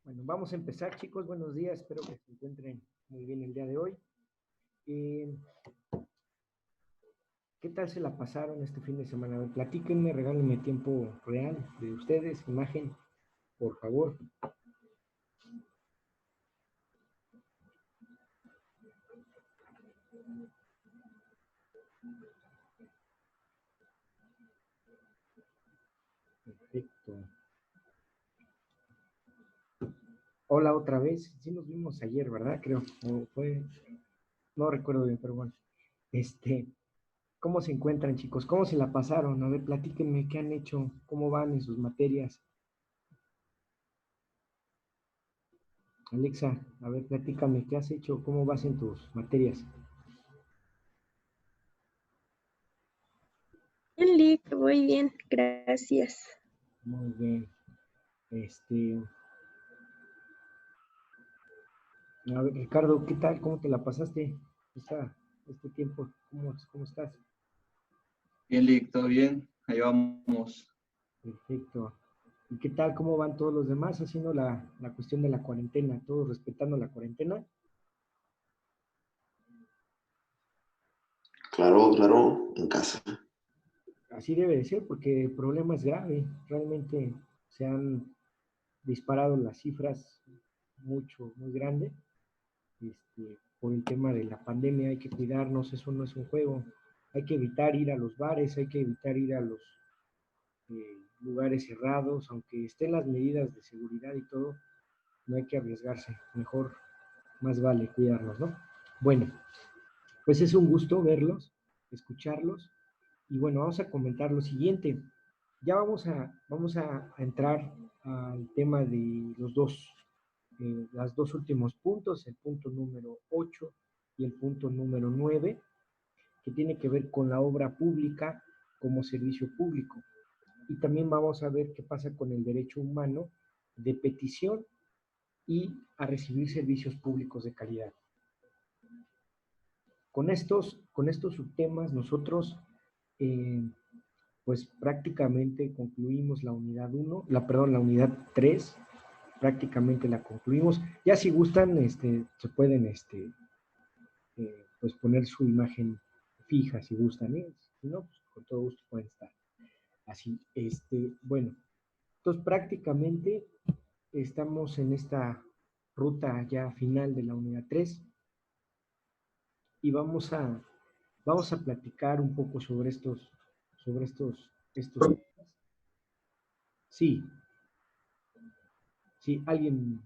Bueno, vamos a empezar, chicos. Buenos días. Espero que se encuentren muy bien el día de hoy. ¿Qué tal se la pasaron este fin de semana? A ver, platíquenme, regálenme tiempo real de ustedes, imagen, por favor. Perfecto. Hola otra vez. Sí nos vimos ayer, ¿verdad? Creo. O fue, no recuerdo bien, pero bueno. ¿Cómo se encuentran, chicos? ¿Cómo se la pasaron? A ver, platíquenme qué han hecho, cómo van en sus materias. Alexa, a ver, platícame, ¿qué has hecho? ¿Cómo vas en tus materias? Bien, Lick, muy bien, gracias. Muy bien. A ver, Ricardo, ¿qué tal? ¿Cómo te la pasaste este tiempo? ¿Cómo estás? Bien, Lick, todo bien, ahí vamos. Perfecto. ¿Y qué tal? ¿Cómo van todos los demás haciendo la cuestión de la cuarentena? ¿Todos respetando la cuarentena? Claro, en casa. Así debe de ser, porque el problema es grave. Realmente se han disparado las cifras muy grande. Por el tema de la pandemia hay que cuidarnos, eso no es un juego. Hay que evitar ir a los bares, hay que evitar ir a los lugares cerrados, aunque estén las medidas de seguridad y todo, no hay que arriesgarse, mejor, más vale cuidarnos, ¿no? Bueno, pues es un gusto verlos, escucharlos, y bueno, vamos a comentar lo siguiente. Ya vamos a entrar al tema de los dos últimos puntos, el punto número 8 y el punto número 9, que tiene que ver con la obra pública como servicio público. Y también vamos a ver qué pasa con el derecho humano de petición y a recibir servicios públicos de calidad. Con estos subtemas nosotros pues prácticamente concluimos la unidad 1, la unidad 3, prácticamente la concluimos. Ya si gustan, se pueden pues poner su imagen fija si gustan, ¿eh? Si no, pues con todo gusto pueden estar. Así, bueno, entonces prácticamente estamos en esta ruta ya final de la unidad 3 y vamos a platicar un poco sobre estos temas. Sí, alguien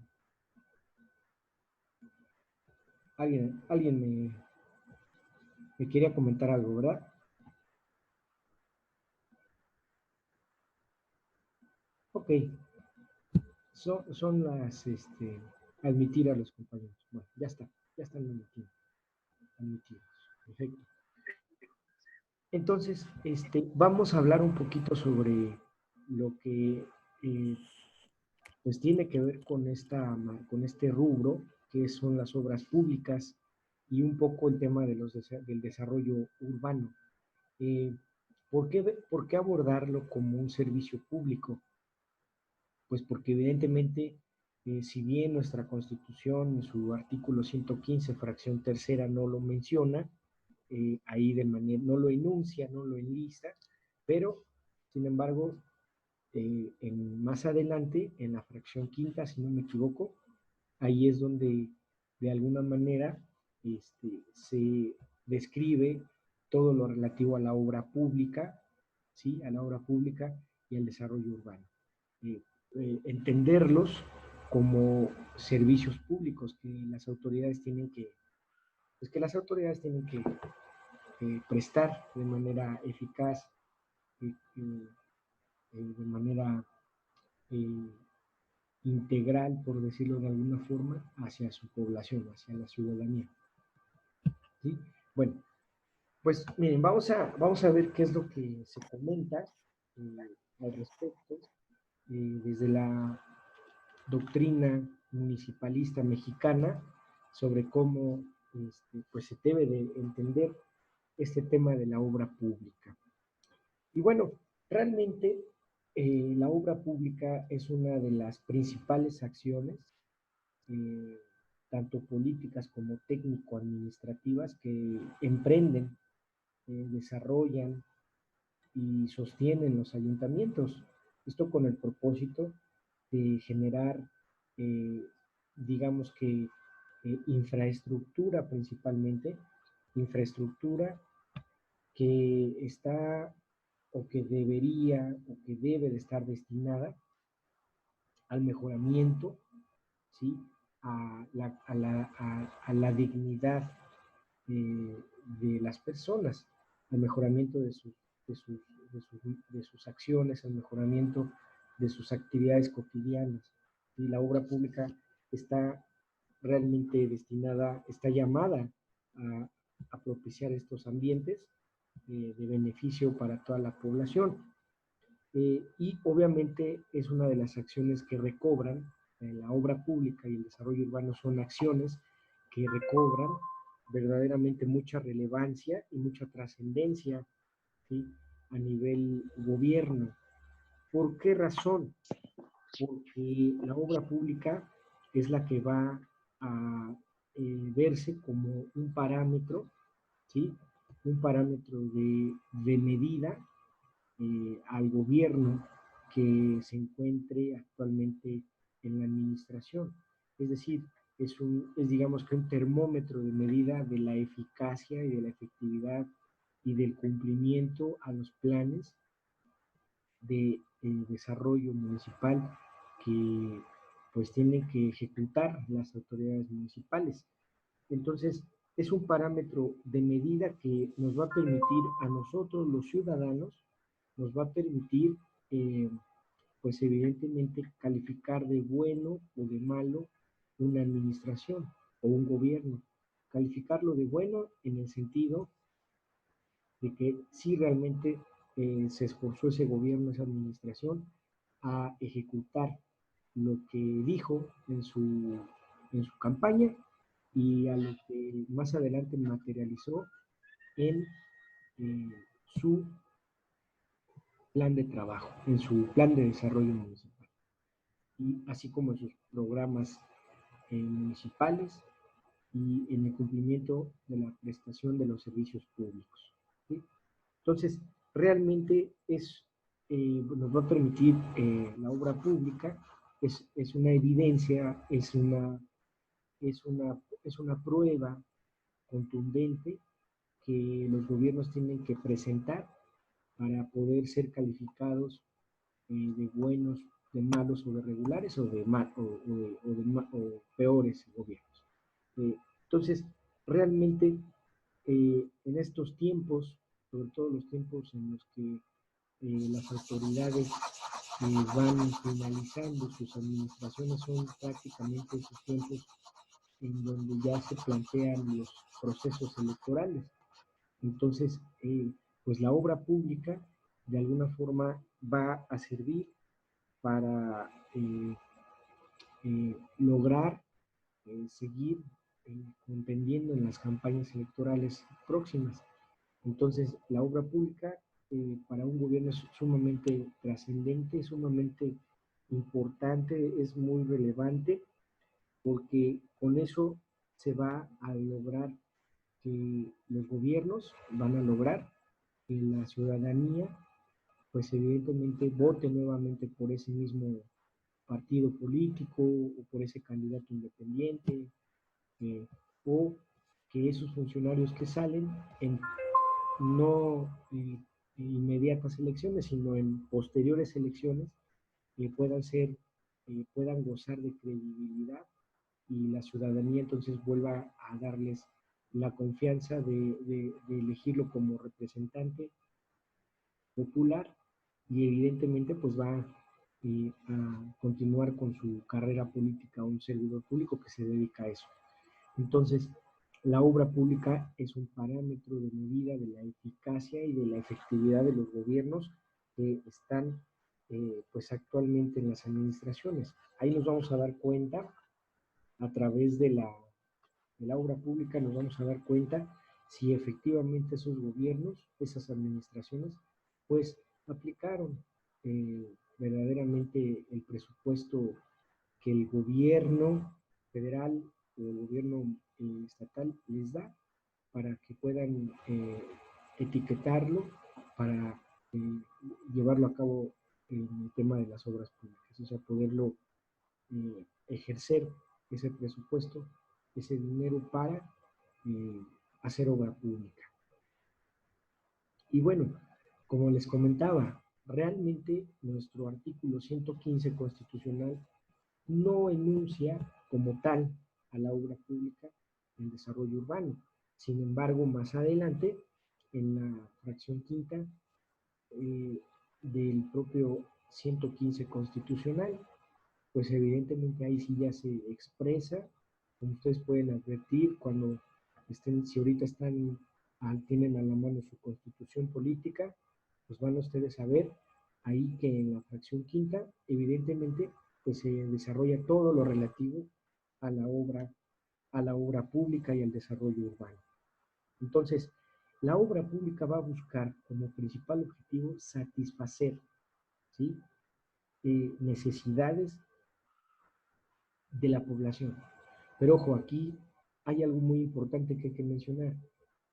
me quería comentar algo, ¿verdad? Ok, son las, admitir a los compañeros. Bueno, ya están admitidos. Perfecto. Entonces, vamos a hablar un poquito sobre lo que pues tiene que ver con este rubro, que son las obras públicas y un poco el tema del desarrollo urbano. ¿Por qué abordarlo como un servicio público? Pues porque evidentemente, si bien nuestra Constitución en su artículo 115, fracción tercera, no lo menciona, ahí de manera, no lo enuncia, no lo enlista, pero, sin embargo, más adelante, en la fracción quinta, si no me equivoco, ahí es donde, de alguna manera, se describe todo lo relativo a la obra pública, ¿sí? A la obra pública y al desarrollo urbano. Entenderlos como servicios públicos que las autoridades tienen que prestar de manera eficaz, de manera integral, por decirlo de alguna forma, hacia su población, hacia la ciudadanía. ¿Sí? Bueno, Pues miren, vamos a ver qué es lo que se comenta al respecto desde la doctrina municipalista mexicana sobre cómo pues se debe de entender este tema de la obra pública. Y bueno, realmente la obra pública es una de las principales acciones, eh, tanto políticas como técnico-administrativas, que emprenden, desarrollan y sostienen los ayuntamientos. Esto con el propósito de generar, eh, digamos que, infraestructura principalmente, infraestructura que está o que debería o que debe de estar destinada al mejoramiento, ¿sí? A la dignidad de las personas, al mejoramiento de, sus, de sus acciones, al mejoramiento de sus actividades cotidianas. Y la obra pública está realmente destinada, está llamada a, a propiciar estos ambientes de beneficio para toda la población. Y obviamente es una de las acciones que recobran la obra pública y el desarrollo urbano, son acciones que recobran verdaderamente mucha relevancia y mucha trascendencia, ¿sí? A nivel gobierno. ¿Por qué razón? Porque la obra pública es la que va a verse como un parámetro, ¿sí? Un parámetro de medida al gobierno que se encuentre actualmente en la administración. Es decir, es digamos que un termómetro de medida de la eficacia y de la efectividad y del cumplimiento a los planes de desarrollo municipal que pues tienen que ejecutar las autoridades municipales. Entonces, es un parámetro de medida que nos va a permitir a nosotros, los ciudadanos, nos va a permitir, eh, pues evidentemente, calificar de bueno o de malo una administración o un gobierno. Calificarlo de bueno en el sentido de que sí realmente se esforzó ese gobierno, esa administración, a ejecutar lo que dijo en su campaña y a lo que más adelante materializó en eh, su plan de trabajo, en su plan de desarrollo municipal, y así como en sus programas municipales y en el cumplimiento de la prestación de los servicios públicos, ¿sí? Entonces, realmente nos va a permitir la obra pública, es una evidencia, es una prueba contundente que los gobiernos tienen que presentar para poder ser calificados de buenos, de malos o de regulares o de, o peores gobiernos. Entonces, realmente en estos tiempos, sobre todo los tiempos en los que las autoridades van finalizando sus administraciones, son prácticamente esos tiempos en donde ya se plantean los procesos electorales. Entonces, pues la obra pública de alguna forma va a servir para lograr seguir contendiendo en las campañas electorales próximas. Entonces, la obra pública para un gobierno es sumamente trascendente, es sumamente importante, es muy relevante, porque con eso se va a lograr que los gobiernos van a lograr que la ciudadanía, pues evidentemente vote nuevamente por ese mismo partido político o por ese candidato independiente, eh, o que esos funcionarios que salen en no inmediatas elecciones, sino en posteriores elecciones, puedan ser, puedan gozar de credibilidad y la ciudadanía entonces vuelva a darles la confianza de elegirlo como representante popular y evidentemente pues va a continuar con su carrera política, un servidor público que se dedica a eso. Entonces, la obra pública es un parámetro de medida de la eficacia y de la efectividad de los gobiernos que están pues actualmente en las administraciones. Ahí nos vamos a dar cuenta a través de la obra pública, nos vamos a dar cuenta si efectivamente esos gobiernos, esas administraciones, pues aplicaron verdaderamente el presupuesto que el gobierno federal o el gobierno estatal les da para que puedan etiquetarlo, para llevarlo a cabo en el tema de las obras públicas, o sea, poderlo ejercer ese presupuesto, ese dinero para hacer obra pública. Y bueno, como les comentaba, realmente nuestro artículo 115 constitucional no enuncia como tal a la obra pública en desarrollo urbano. Sin embargo, más adelante, en la fracción quinta del propio 115 constitucional, pues evidentemente ahí sí ya se expresa, como ustedes pueden advertir, cuando estén, si ahorita están, tienen a la mano su constitución política, pues van ustedes a ver ahí que en la fracción quinta, evidentemente, pues se desarrolla todo lo relativo a la obra pública y al desarrollo urbano. Entonces, la obra pública va a buscar como principal objetivo satisfacer, ¿sí? Necesidades de la población. Pero ojo, aquí hay algo muy importante que hay que mencionar.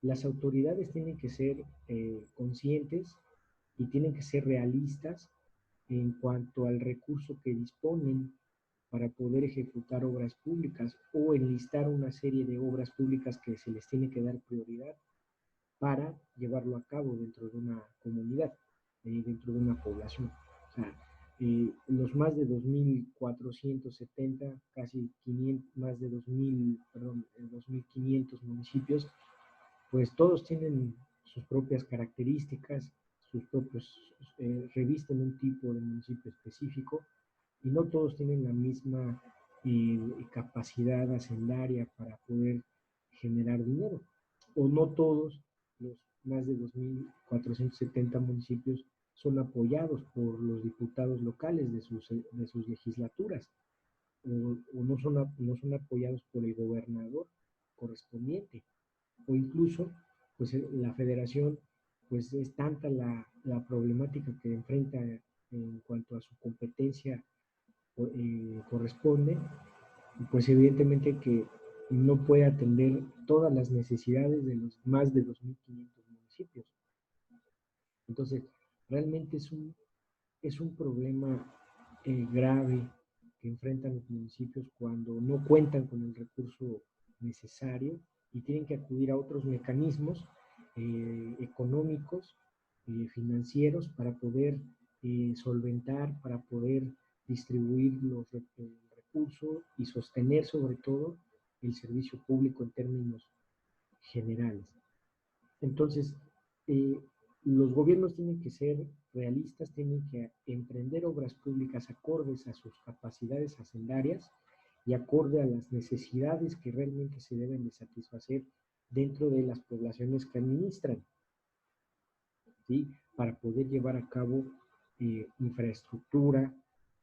Las autoridades tienen que ser conscientes y tienen que ser realistas en cuanto al recurso que disponen para poder ejecutar obras públicas o enlistar una serie de obras públicas que se les tiene que dar prioridad para llevarlo a cabo dentro de una comunidad, dentro de una población. O sea, los más de 2.470, casi 500, más de 2.000, perdón, 2.500 municipios, pues todos tienen sus propias características, sus propios, revisten un tipo de municipio específico y no todos tienen la misma capacidad hacendaria para poder generar dinero, o no todos los más de 2.470 municipios son apoyados por los diputados locales de sus legislaturas, o no son apoyados por el gobernador correspondiente, o incluso pues la federación, pues es tanta la problemática que enfrenta en cuanto a su competencia corresponde, pues evidentemente que no puede atender todas las necesidades de los más de 2.500 municipios. Entonces, realmente es un problema grave que enfrentan los municipios cuando no cuentan con el recurso necesario y tienen que acudir a otros mecanismos económicos, financieros, para poder solventar, para poder distribuir los recursos y sostener sobre todo el servicio público en términos generales. Entonces, los gobiernos tienen que ser realistas, tienen que emprender obras públicas acordes a sus capacidades hacendarias y acorde a las necesidades que realmente se deben de satisfacer dentro de las poblaciones que administran, ¿sí? Para poder llevar a cabo infraestructura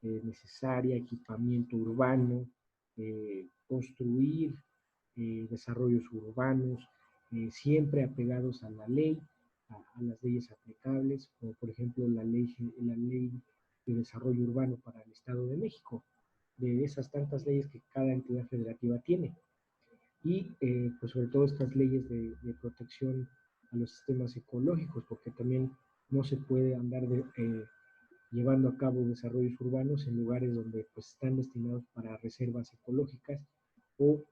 necesaria, equipamiento urbano, construir desarrollos urbanos, siempre apegados a la ley, a las leyes aplicables, como por ejemplo la ley de desarrollo urbano para el Estado de México, de esas tantas leyes que cada entidad federativa tiene. Y pues sobre todo estas leyes de protección a los sistemas ecológicos, porque también no se puede andar llevando a cabo desarrollos urbanos en lugares donde pues están destinados para reservas ecológicas o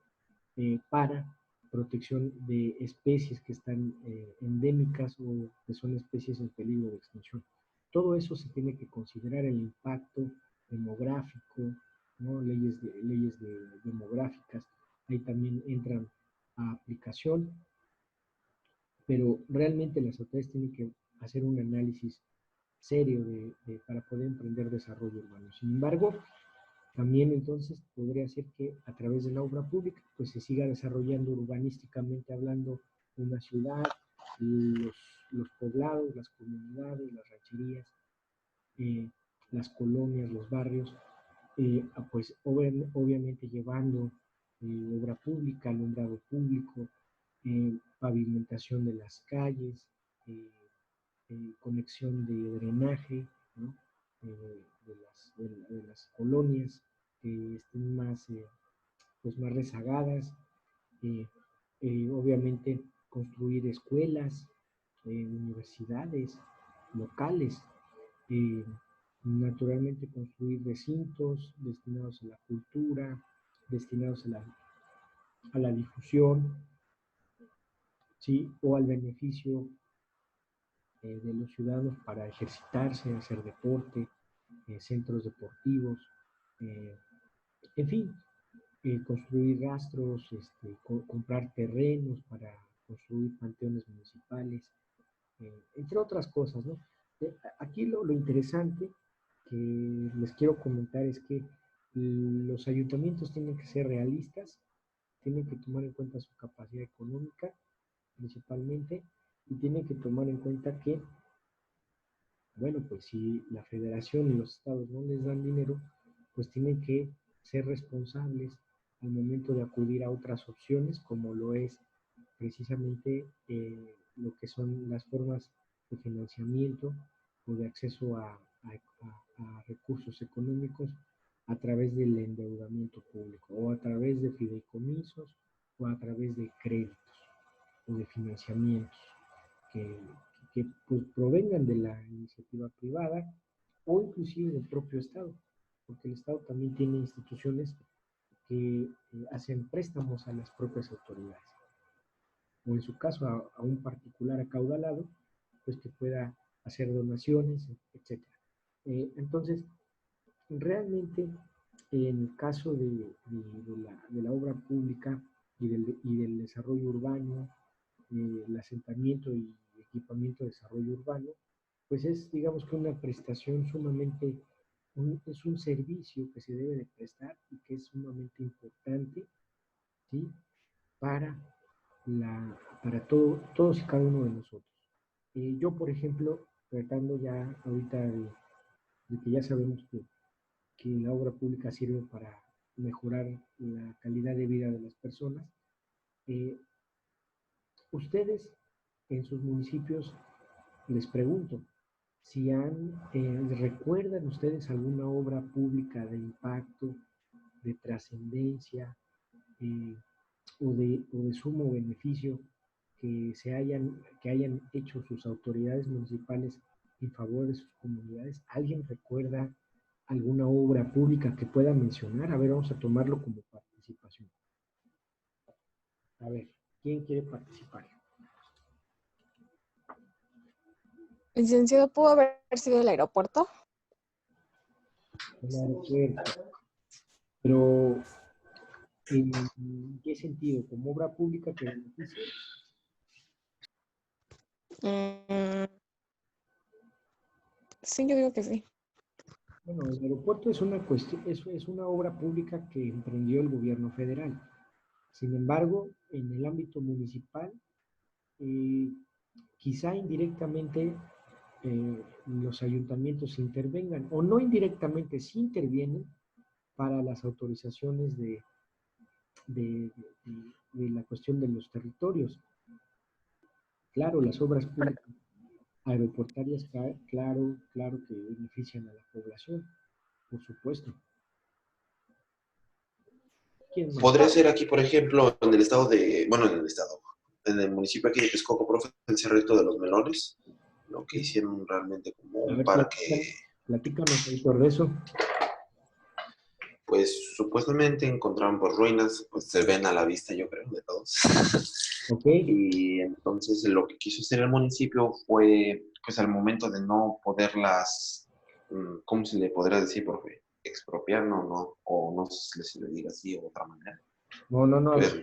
para protección de especies que están endémicas o que son especies en peligro de extinción. Todo eso se tiene que considerar el impacto demográfico, ¿no? Leyes demográficas, ahí también entran a aplicación, pero realmente las autoridades tienen que hacer un análisis serio para poder emprender desarrollo urbano. Sin embargo, También entonces podría ser que a través de la obra pública pues se siga desarrollando urbanísticamente hablando una ciudad, los, los poblados, las comunidades, las rancherías, eh, las colonias, los barrios, pues obviamente llevando obra pública, alumbrado público, pavimentación de las calles, eh, conexión de drenaje, ¿no? De las colonias que estén más, pues más rezagadas, eh, obviamente construir escuelas, universidades locales, eh, naturalmente construir recintos destinados a la cultura, destinados a la difusión, ¿sí? O al beneficio de los ciudadanos para ejercitarse, hacer deporte, centros deportivos, eh, en fin, construir rastros, comprar terrenos para construir panteones municipales, entre otras cosas, ¿no? Aquí lo interesante que les quiero comentar es que los ayuntamientos tienen que ser realistas, tienen que tomar en cuenta su capacidad económica principalmente y tienen que tomar en cuenta que, bueno, pues si la federación y los estados no les dan dinero, pues tienen que ser responsables al momento de acudir a otras opciones, como lo es precisamente lo que son las formas de financiamiento o de acceso a recursos económicos a través del endeudamiento público o a través de fideicomisos o a través de créditos o de financiamientos que, que pues, provengan de la iniciativa privada o inclusive del propio Estado, porque el Estado también tiene instituciones que hacen préstamos a las propias autoridades, o en su caso a un particular acaudalado, pues que pueda hacer donaciones, etc. Entonces, realmente, en el caso de la obra pública y del desarrollo urbano, el asentamiento y equipamiento de desarrollo urbano, pues es, digamos que una prestación sumamente, es un servicio que se debe de prestar y que es sumamente importante, ¿sí? Para, para todos y cada uno de nosotros. Yo, por ejemplo, tratando ya ahorita de que ya sabemos que la obra pública sirve para mejorar la calidad de vida de las personas, eh, ustedes en sus municipios, les pregunto, si recuerdan ustedes alguna obra pública de impacto, de trascendencia, eh, o de sumo beneficio que hayan hecho sus autoridades municipales en favor de sus comunidades. ¿Alguien recuerda alguna obra pública que pueda mencionar? A ver, vamos a tomarlo como participación. A ver, ¿quién quiere participar? Licenciado, ¿pudo haber sido el aeropuerto? El aeropuerto. Pero, ¿en qué sentido? ¿Como obra pública que beneficie? Sí, yo digo que sí. Bueno, el aeropuerto es una cuestión, es una obra pública que emprendió el gobierno federal. Sin embargo, en el ámbito municipal, quizá indirectamente los ayuntamientos intervengan, o no indirectamente, sí intervienen para las autorizaciones de, de la cuestión de los territorios. Claro, las obras públicas aeroportuarias, claro que benefician a la población, por supuesto. ¿Quién más? Podría ser aquí, por ejemplo, en el estado en el municipio aquí de Texcoco, profe, el Cerrito de los Melones, lo que hicieron realmente como A un ver, parque, platícanos, Víctor, de eso. pues supuestamente encontraron pues ruinas, pues se ven a la vista, yo creo, de todos. Ok. Y entonces lo que quiso hacer el municipio fue, pues al momento de no poderlas, ¿cómo se le podría decir, profe? Expropiar, o no sé si le diga así o de otra manera. No, Pues,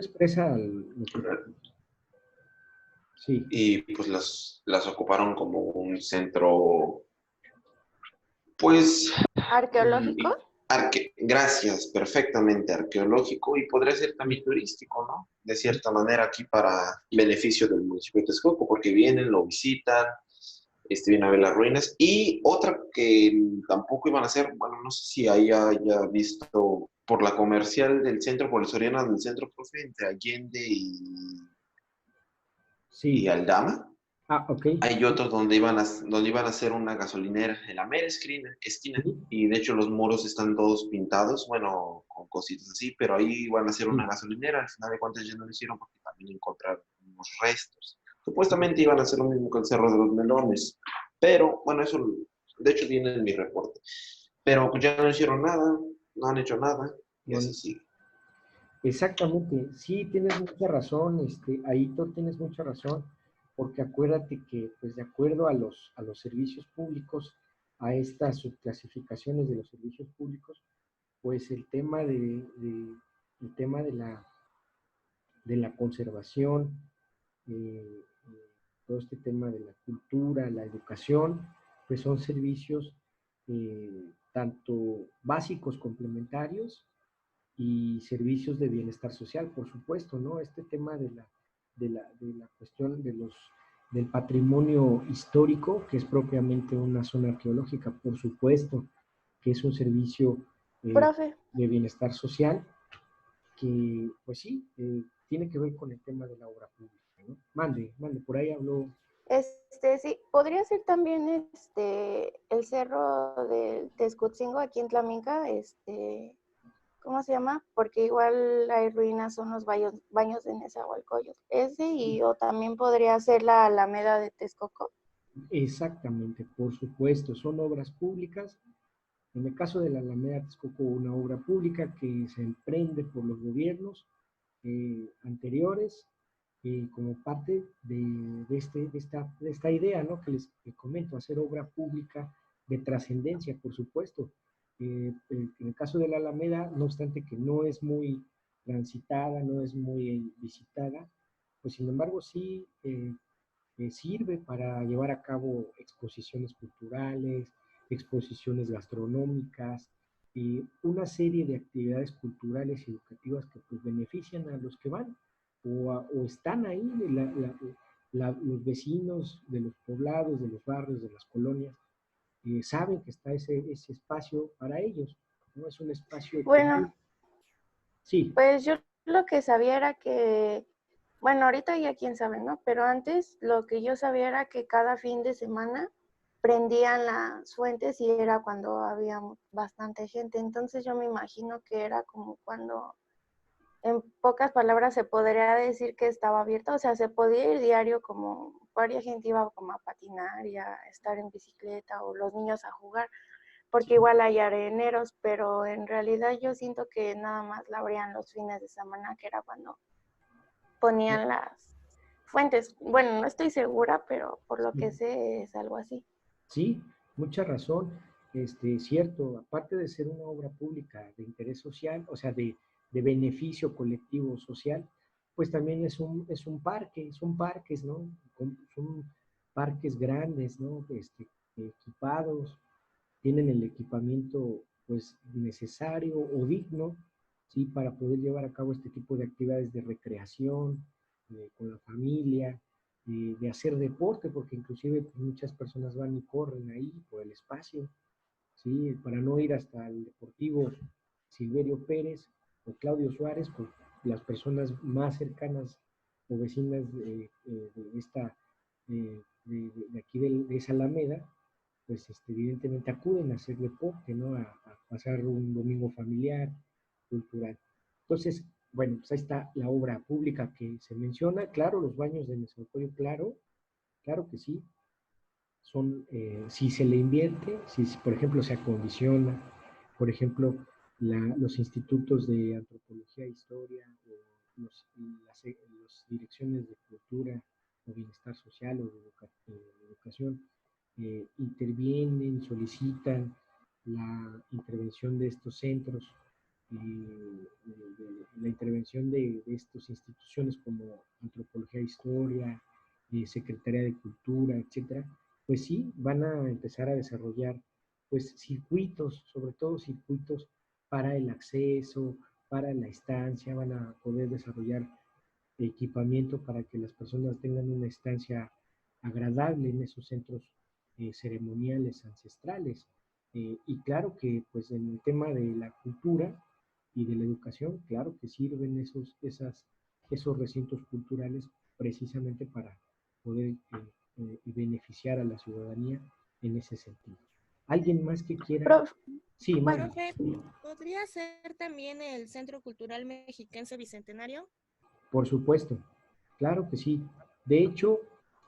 expresa lo que... Sí. Y pues las ocuparon como un centro, pues... ¿Arqueológico? Gracias, perfectamente arqueológico y podría ser también turístico, ¿no? De cierta manera aquí para beneficio del municipio de Texcoco, porque vienen, lo visitan, vienen a ver las ruinas. Y otra que tampoco iban a hacer, bueno, no sé si haya visto por la comercial del centro, por el Soriana del centro, profe, entre Allende y Sí. Aldama. Ah, ok. Hay otros donde iban a hacer una gasolinera en la mera esquina. Sí, Y de hecho los muros están todos pintados, bueno, con cositas así, pero ahí iban a hacer sí, una gasolinera. Al final de cuentas ya no lo hicieron porque también encontraron unos restos. Supuestamente iban a hacer lo mismo con el Cerro de los Melones. Pero, bueno, eso de hecho viene en mi reporte. Pero pues ya no hicieron nada, no han hecho nada, y no, así sigue. exactamente, sí, tienes mucha razón, ahí tú tienes mucha razón, porque acuérdate que, pues de acuerdo a los servicios públicos, a estas subclasificaciones de los servicios públicos, pues el tema el tema de la conservación, todo este tema de la cultura, la educación, pues son servicios tanto básicos complementarios y servicios de bienestar social, por supuesto, ¿no? Este tema de la cuestión del patrimonio histórico, que es propiamente una zona arqueológica, por supuesto, que es un servicio Profe, de bienestar social, que pues sí, tiene que ver con el tema de la obra pública, ¿no? Mande, por ahí habló. sí, podría ser también el cerro del Texcotzingo aquí en Tlaminca, ¿cómo se llama? Porque igual hay ruinas, son los baños de Nezahualcóyotl. Ese o también podría ser la Alameda de Texcoco. Exactamente, por supuesto, son obras públicas. En el caso de la Alameda Texcoco, una obra pública que se emprende por los gobiernos anteriores como parte de esta idea, ¿no? Que les comento, hacer obra pública de trascendencia, por supuesto. En el caso de la Alameda, no obstante que no es muy transitada, no es muy visitada, pues sin embargo sí sirve para llevar a cabo exposiciones culturales, exposiciones gastronómicas y una serie de actividades culturales y educativas que pues benefician a los que van o están ahí, los vecinos de los poblados, de los barrios, de las colonias, saben que está ese espacio para ellos, ¿no? Es un espacio Bueno, común. Sí, pues yo lo que sabía era que, bueno, ahorita ya quién sabe, ¿no? Pero antes lo que yo sabía era que cada fin de semana prendían las fuentes y era cuando había bastante gente. Entonces yo me imagino que era como cuando, en pocas palabras, se podría decir que estaba abierto. O sea, se podía ir diario como varias gente iba como a patinar y a estar en bicicleta o los niños a jugar porque sí, igual hay areneros, pero en realidad yo siento que nada más la abrían los fines de semana, que era cuando ponían las fuentes. Bueno, no estoy segura, pero por lo que sí. sé es algo así. Sí, mucha razón. Cierto, aparte de ser una obra pública de interés social, o sea, de beneficio colectivo social, pues también es un parque, son parques, ¿no? Son parques grandes, ¿no? Equipados, tienen el equipamiento, pues, necesario o digno, ¿sí? Para poder llevar a cabo este tipo de actividades de recreación, con la familia, de hacer deporte, porque inclusive pues, muchas personas van y corren ahí por el espacio, ¿sí? Para no ir hasta el Deportivo Silverio Pérez o Claudio Suárez, pues las personas más cercanas o vecinas de esta, de aquí de esa Alameda, pues evidentemente acuden a hacer deporte, ¿no? A pasar un domingo familiar, cultural. Entonces, bueno, pues ahí está la obra pública que se menciona. Claro, los baños de Nezahualcóyotl, claro, claro que sí. Son, si se le invierte, si por ejemplo se acondiciona, por ejemplo, los institutos de antropología e historia, o las direcciones de cultura o bienestar social o de educación, intervienen, solicitan la intervención de estos centros, la intervención de estas instituciones como antropología e historia, Secretaría de Cultura, etcétera, pues sí, van a empezar a desarrollar pues circuitos, sobre todo circuitos para el acceso, para la estancia, van a poder desarrollar equipamiento para que las personas tengan una estancia agradable en esos centros ceremoniales ancestrales. Y claro que pues en el tema de la cultura y de la educación, claro que sirven esos recintos culturales precisamente para poder beneficiar a la ciudadanía en ese sentido. ¿Alguien más que quiera? Prof, Sí, bueno, Magda. Profe, ¿podría ser también el Centro Cultural Mexiquense Bicentenario? Por supuesto, claro que sí. De hecho,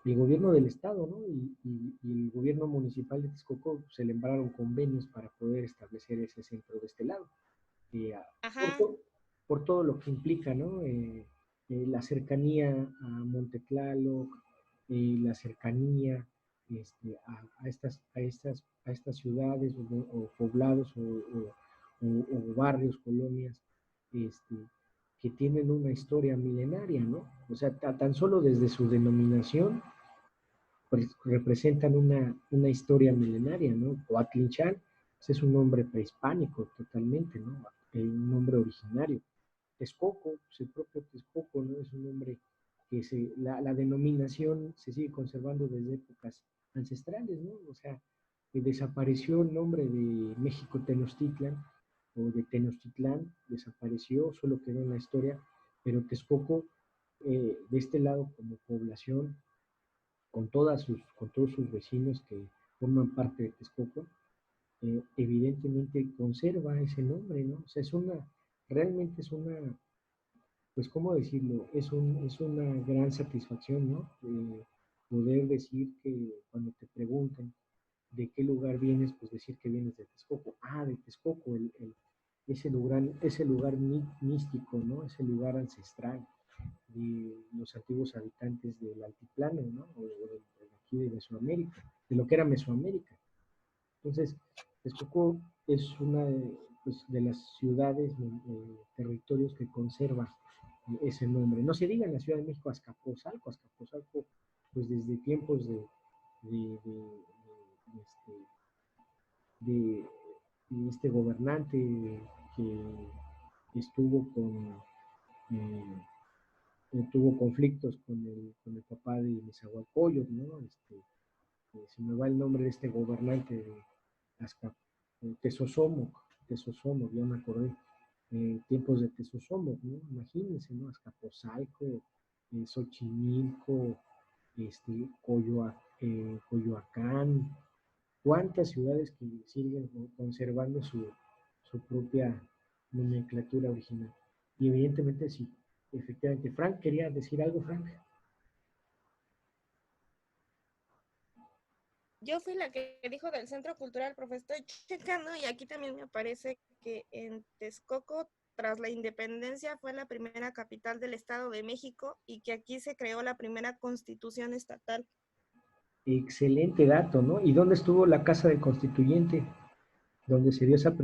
el gobierno del estado, ¿no? Y el gobierno municipal de Texcoco celebraron convenios para poder establecer ese centro de este lado. Eh, por, Ajá. to- por todo lo que implica, ¿no? La cercanía a Montetlaloc, la cercanía a estas ciudades o poblados o barrios, colonias, este, que tienen una historia milenaria, ¿no? O sea, tan solo desde su denominación pues, representan una historia milenaria, ¿no? Coatlinchan pues, es un nombre prehispánico totalmente, ¿no? Un nombre originario. Texcoco, pues el propio Texcoco, ¿no? Es un nombre que la denominación se sigue conservando desde épocas ancestrales, ¿no? O sea, desapareció el nombre de México Tenochtitlan o de Tenochtitlán, desapareció, solo quedó en la historia, pero Texcoco, de este lado como población, con todos sus vecinos que forman parte de Texcoco, evidentemente conserva ese nombre, ¿no? O sea, realmente es una, pues, ¿cómo decirlo? Es una gran satisfacción, ¿no? Poder decir que cuando te preguntan de qué lugar vienes, pues decir que vienes de Texcoco. Ah, de Texcoco, ese lugar místico, ¿no? Ese lugar ancestral de los antiguos habitantes del altiplano, ¿no? O de aquí de Mesoamérica, de lo que era Mesoamérica. Entonces, Texcoco es una pues, de las ciudades, territorios que conserva ese nombre. No se diga en la Ciudad de México Azcapotzalco, pues desde tiempos de, de, de, de este gobernante que estuvo eh, tuvo conflictos con el papá de Nezahualcóyotl, ¿no? Se me va el nombre de este gobernante de Tezosomoc, ya me acordé, tiempos de Tezosomoc, ¿no? Imagínense, ¿no? Azcapotzalco, Xochimilco, Coyoacán, cuántas ciudades que siguen conservando su propia nomenclatura original. Y evidentemente sí, efectivamente. Frank, ¿quería decir algo, Frank? Yo fui la que dijo del Centro Cultural, profe, estoy checando y aquí también me parece que en Texcoco, tras la independencia, fue la primera capital del Estado de México y que aquí se creó la primera constitución estatal. Excelente dato, ¿no? ¿Y dónde estuvo la Casa del Constituyente? Donde se dio esa